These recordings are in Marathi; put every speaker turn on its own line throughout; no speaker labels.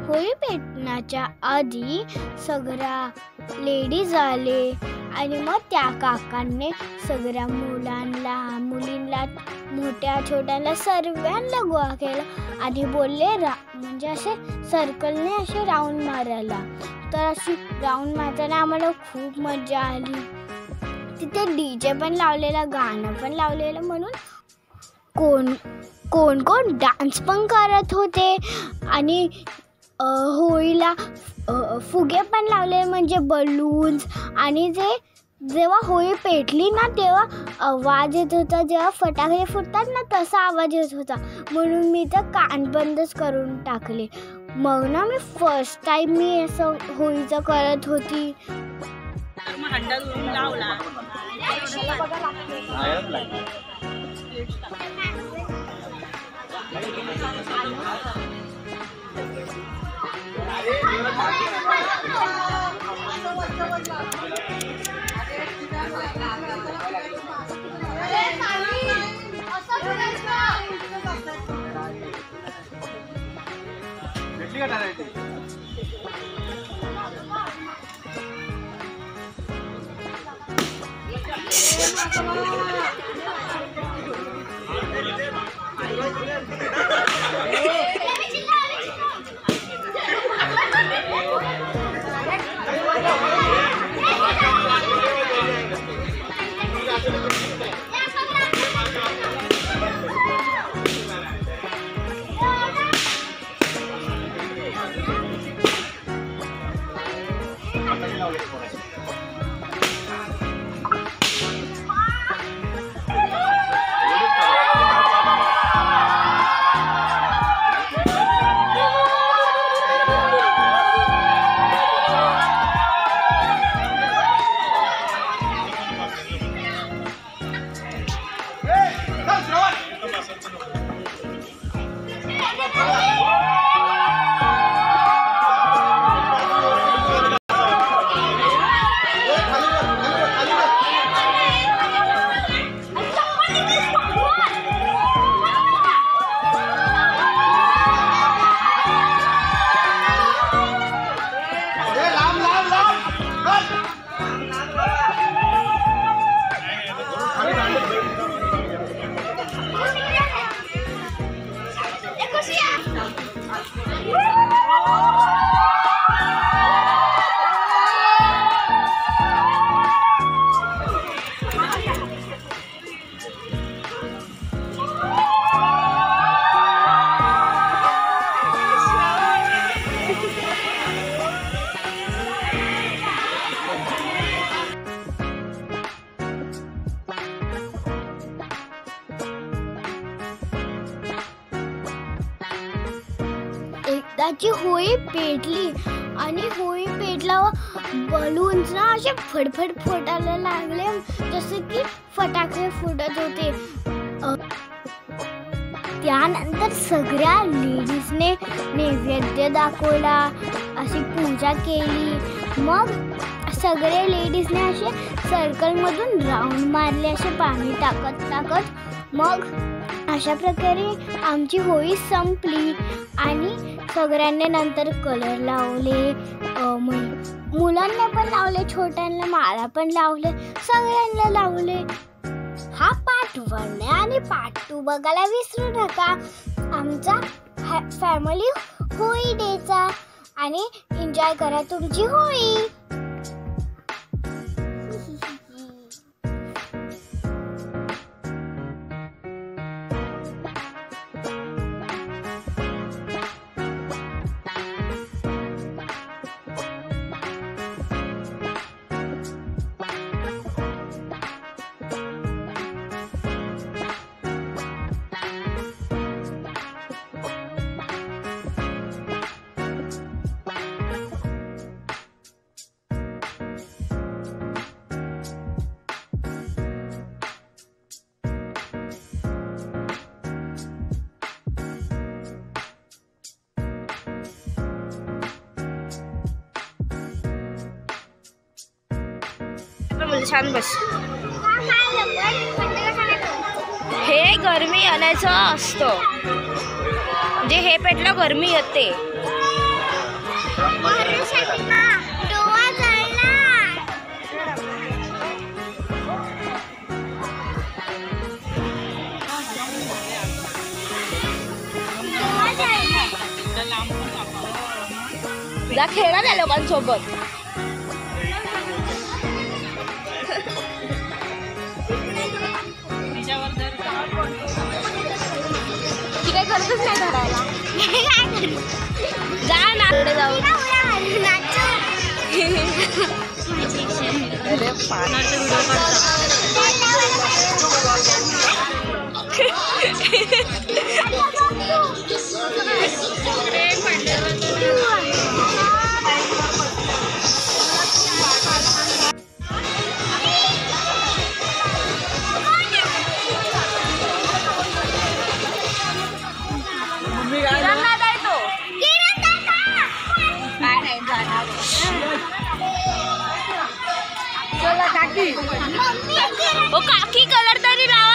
होळी पेटण्याच्या आधी सगळ्या लेडीज आले आणि मग त्या काकांनी सगळ्या मुलांना मुलींना मोठ्या छोट्यांना सर्वांना गोळा केला आणि बोलले म्हणजे असे सर्कलने असे राऊंड मारायला. तर अशी राऊंड मारताना आम्हाला खूप मजा आली. तिथे DJ पण लावलेला, गाणं पण लावलेलं, म्हणून कोण कोण डान्स पण करत होते आणि होळीला फुगे पण लावले म्हणजे बलून्स. आणि जेव्हा होळी पेटली ना तेव्हा आवाज येत होता, जेव्हा फटाके फुटतात ना तसा आवाज येत होता, म्हणून मी तर कान बंदच करून टाकले. मग ना मी फर्स्ट टाइम मी असं होळीचं करत होती. एकदाची होळी पेटली आणि होळी पेटल्यावर बलून्स ना असे फडफड फुटायला लागले, जसे की फटाके फुटत होते. त्यानंतर सगळ्या लेडीजने नैवेद्य दाखवला, अशी पूजा केली. मग सगळे लेडीजने असे सर्कलमधून राऊंड मारले, असे पाणी टाकत. मग अशा प्रकारे आमची होळी संपली. आणि सगळ्यांनी नंतर कलर लावले, मुलांना पण लावले, छोट्यांना माळा पण लावले, सगळ्यांना लावले. हा पार्ट 1 आणि पार्ट 2 बघायला विसरू नका आमचा फॅमिली होळी डेचा. आणि एन्जॉय करा तुमची होळी.
छान बस. हे गरमी आणायचं असतं, म्हणजे हे पेटलं गरमी येते. जा खेळा त्या लोकांसोबत. ती काय करतच नाही धरायला. जा ना जाऊ. अरे पाण्याचा व्हिडिओ ओ काकी कलर तरी लावा.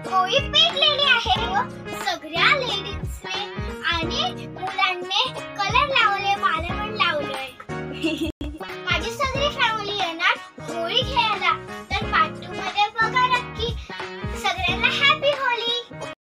पोळी पेटलेली आहे व सगळ्या